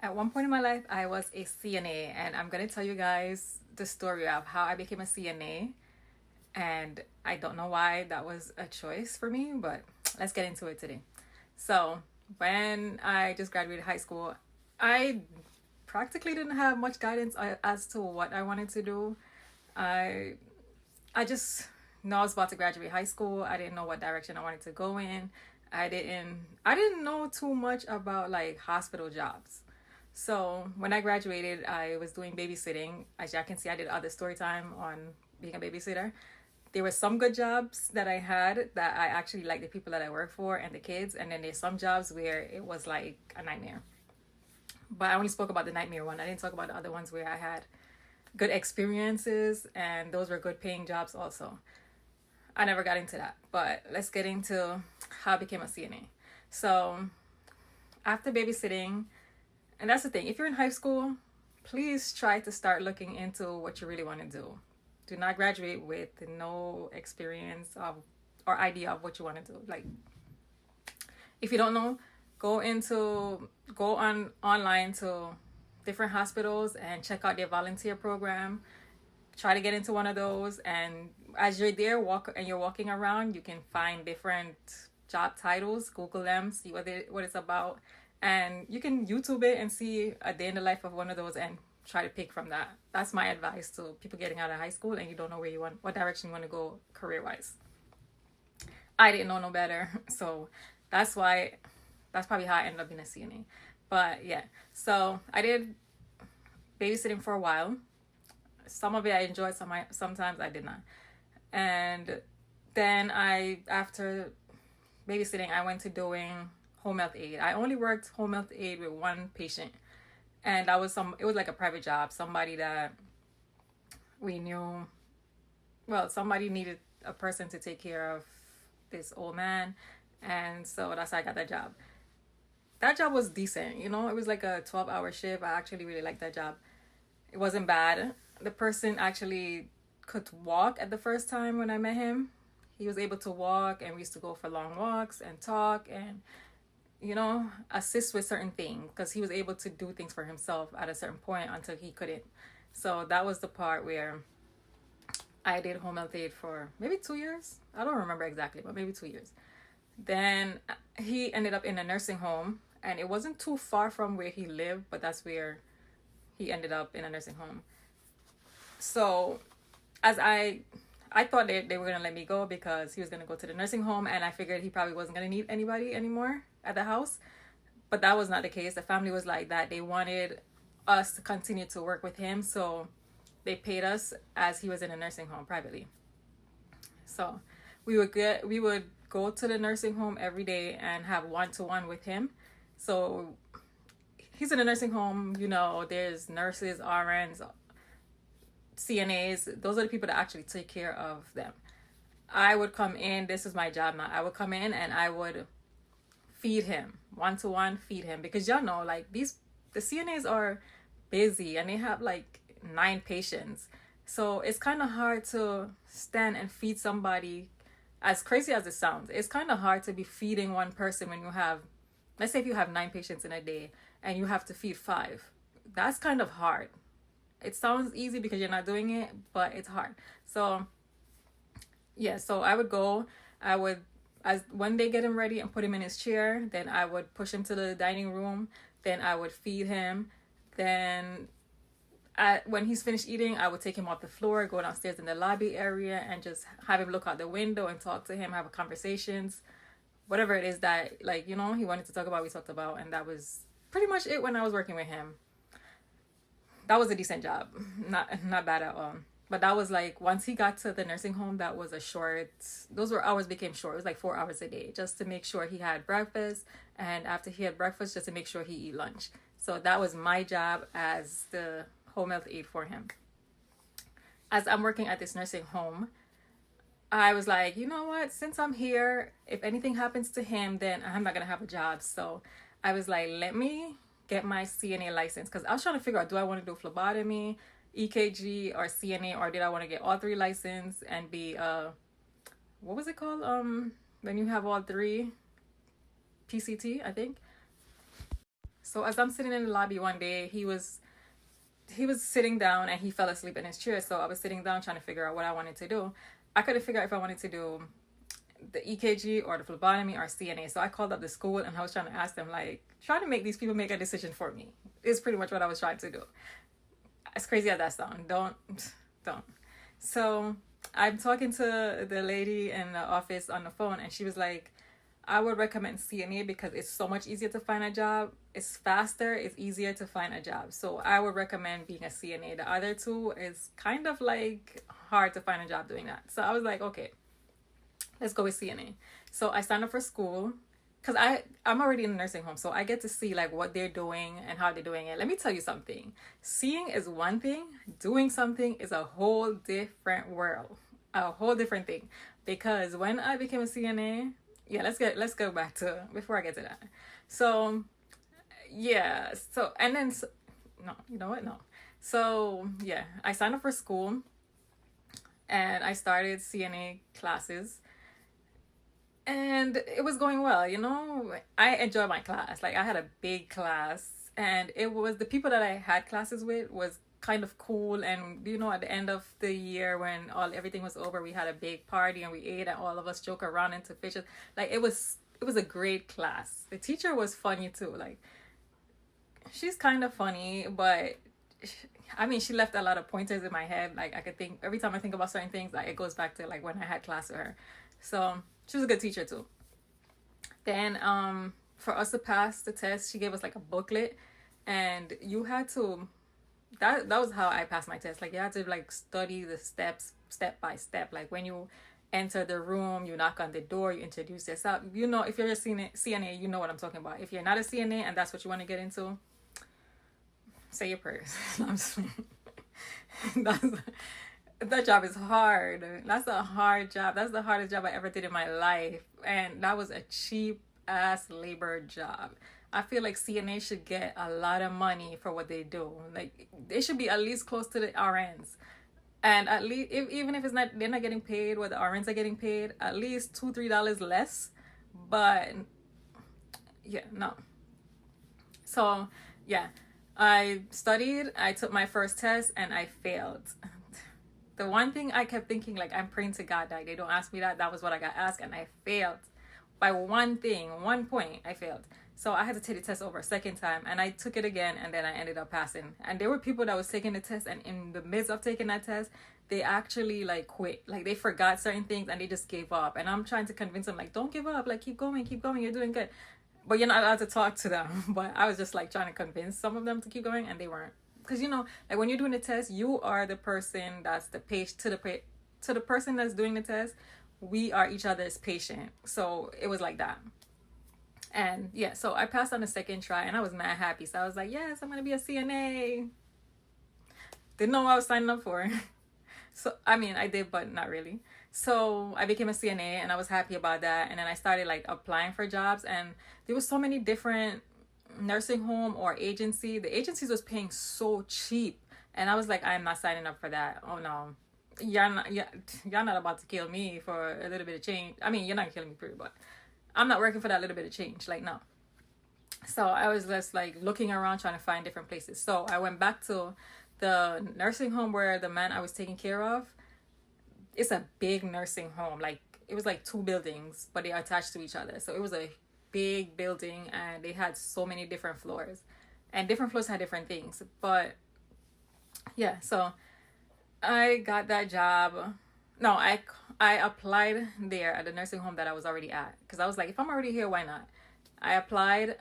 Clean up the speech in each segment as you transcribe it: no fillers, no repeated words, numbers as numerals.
At one point in my life, I was a CNA, and I'm gonna tell you guys the story of how I became a CNA. And I don't know why that was a choice for me, but let's get into it today. So, when I just graduated high school, I practically didn't have much guidance as to what I wanted to do. I I just know I was about to graduate high school. I didn't know what direction I wanted to go in. I didn't know too much about like hospital jobs. So when I graduated, I was doing babysitting. As y'all can see, I did other story time on being a babysitter. There were some good jobs that I had that I actually liked the people that I work for and the kids. And then there's some jobs where it was like a nightmare. But I only spoke about the nightmare one. I didn't talk about the other ones where I had good experiences and those were good paying jobs also. I never got into that. But let's get into how I became a CNA. So after babysitting, and that's the thing, if you're in high school, please try to start looking into what you really want to do. Do not graduate with no experience of or idea of what you want to do. Like, if you don't know, go on online to different hospitals and check out their volunteer program. Try to get into one of those, and as you're there, you're walking around, you can find different job titles. Google them, see what it's about, and you can YouTube it and see a day in the life of one of those and try to pick from that. That's my advice to people getting out of high school and you don't know what direction you want to go career wise. I didn't know no better, so that's why that's probably how I ended up being a CNA. But yeah, so I did babysitting for a while. Some of it I enjoyed, sometimes I did not. And then after babysitting, I went to doing home health aid. I only worked home health aid with one patient, and it was like a private job. Somebody that we knew, well, somebody needed a person to take care of this old man, and so that's how I got that job. That job was decent, it was like a 12-hour shift. I actually really liked that job. It wasn't bad. The person actually could walk at the first time when I met him. He was able to walk, and we used to go for long walks and talk and, assist with certain things because he was able to do things for himself at a certain point until he couldn't. So that was the part where I did home health aid for maybe 2 years. I don't remember exactly, but maybe 2 years. Then he ended up in a nursing home, and it wasn't too far from where he lived, but that's where he ended up, in a nursing home. So as I thought they were going to let me go because he was going to go to the nursing home, and I figured he probably wasn't going to need anybody anymore at the house. But that was not the case. The family was like that. They wanted us to continue to work with him, so they paid us as he was in a nursing home privately. So we would go to the nursing home every day and have one-to-one with him. So he's in a nursing home, there's nurses, RNs, CNAs. Those are the people that actually take care of them. I would come in, this is my job now. I would come in and I would feed him, one-to-one feed him, because y'all know, like, the CNAs are busy and they have like 9 patients. So it's kind of hard to stand and feed somebody. As crazy as it sounds, it's kind of hard to be feeding one person when you have, let's say if you have 9 patients in a day and you have to feed 5. That's kind of hard. It sounds easy because you're not doing it, but it's hard. So yeah, so I would go, when they get him ready and put him in his chair, then I would push him to the dining room, then I would feed him. Then when he's finished eating, I would take him off the floor, go downstairs in the lobby area, and just have him look out the window and talk to him, have conversations, whatever it is that, like, he wanted to talk about, we talked about. And that was pretty much it when I was working with him. That was a decent job, not bad at all. But that was like, once he got to the nursing home, that was those hours became short. It was like 4 hours a day, just to make sure he had breakfast, and after he had breakfast, just to make sure he eat lunch. So that was my job as the home health aide for him. As I'm working at this nursing home, I was like, you know what, since I'm here, if anything happens to him, then I'm not gonna have a job. So I was like, let me get my CNA license, because I was trying to figure out, do I want to do phlebotomy, EKG, or CNA, or did I want to get all 3 license and be what was it called, when you have all 3, PCT, I think. So as I'm sitting in the lobby one day, he was sitting down and he fell asleep in his chair. So I was sitting down trying to figure out what I wanted to do. I couldn't figure out if I wanted to do the EKG or the phlebotomy or CNA. So I called up the school and I was trying to ask them, like, trying to make these people make a decision for me. Is pretty much what I was trying to do. As crazy as that sounds, don't. So I'm talking to the lady in the office on the phone, and she was like, I would recommend CNA because it's so much easier to find a job. It's faster, it's easier to find a job. So I would recommend being a CNA. The other two is kind of like hard to find a job doing that. So I was like, okay, let's go with CNA. So I signed up for school because I'm already in a nursing home, so I get to see like what they're doing and how they're doing it. Let me tell you something. Seeing is one thing, doing something is a whole different world, a whole different thing. Because when I became a CNA, yeah, let's go back to before I get to that. So yeah, so and then no, you know what? No. So yeah, I signed up for school and I started CNA classes, and it was going well. I enjoyed my class. Like, I had a big class, and it was the people that I had classes with was kind of cool. And at the end of the year, when everything was over, we had a big party and we ate, and all of us joke around into fishes. Like, it was a great class. The teacher was funny too. Like, she's kind of funny, but she left a lot of pointers in my head. Like, I could think every time I think about certain things, like, it goes back to like when I had class with her. So she was a good teacher too. Then for us to pass the test, she gave us like a booklet, and you had to that was how I passed my test. Like, you had to like study the steps step by step. Like, when you enter the room, you knock on the door, you introduce yourself. If you're a CNA, you know what I'm talking about. If you're not a CNA and that's what you want to get into, say your prayers. I'm just that job is hard. That's a hard job. That's the hardest job I ever did in my life. And that was a cheap ass labor job. I feel like CNA should get a lot of money for what they do. Like, they should be at least close to the RNs. And at least, even if they're not getting paid what the RNs are getting paid, at least $2-3 less. But yeah, no. So yeah, I studied, I took my first test, and I failed. The one thing I kept thinking, like, I'm praying to God that they don't ask me that. That was what I got asked, and I failed. By one point, I failed. So I had to take the test over a second time, and I took it again, and then I ended up passing. And there were people that was taking the test, and in the midst of taking that test, they actually like quit. Like, they forgot certain things and they just gave up. And I'm trying to convince them, like, don't give up, like, keep going, you're doing good. But you're not allowed to talk to them. But I was just like trying to convince some of them to keep going, and they weren't. Because like, when you're doing the test, you are the person that's the patient to the person that's doing the test. We are each other's patient. So it was like that. And yeah, so I passed on the second try, and I was mad happy. So I was like, yes, I'm gonna be a CNA. Didn't know what I was signing up for. So I did, but not really. So I became a CNA, and I was happy about that. And then I started like applying for jobs, and there was so many different nursing home or agency. The agencies was paying so cheap, and I was like, I'm not signing up for that. Oh no, you're not about to kill me for a little bit of change. You're not killing me, period, but I'm not working for that little bit of change. Like, no. So I was just like looking around trying to find different places. So I went back to the nursing home where the man I was taking care of. It's a big nursing home. Like, it was like 2 buildings, but they are attached to each other. So it was a big building, and they had so many different floors, and different floors had different things. But yeah, so I got that job. No, I applied there at the nursing home that I was already at, because I was like, if I'm already here, why not? I applied.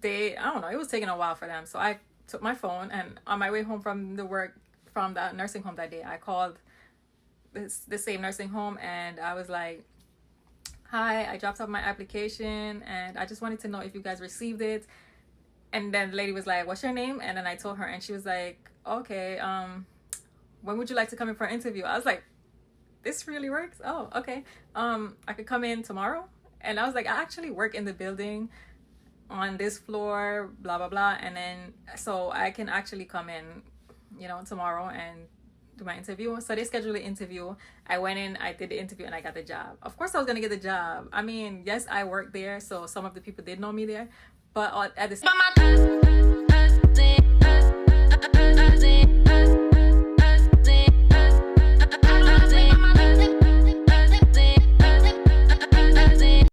I don't know, it was taking a while for them. So I took my phone, and on my way home from that nursing home that day, I called the same nursing home, and I was like, hi, I dropped off my application, and I just wanted to know if you guys received it. And then the lady was like, what's your name? And then I told her, and she was like, okay, when would you like to come in for an interview? I was like, this really works? Oh, okay. I could come in tomorrow? And I was like, I actually work in the building on this floor, blah, blah, blah. And then, so I can actually come in, tomorrow and do my interview. So they scheduled the interview. I went in, I did the interview, and I got the job. Of course I was going to get the job. Yes, I worked there, so some of the people did know me there. but at the same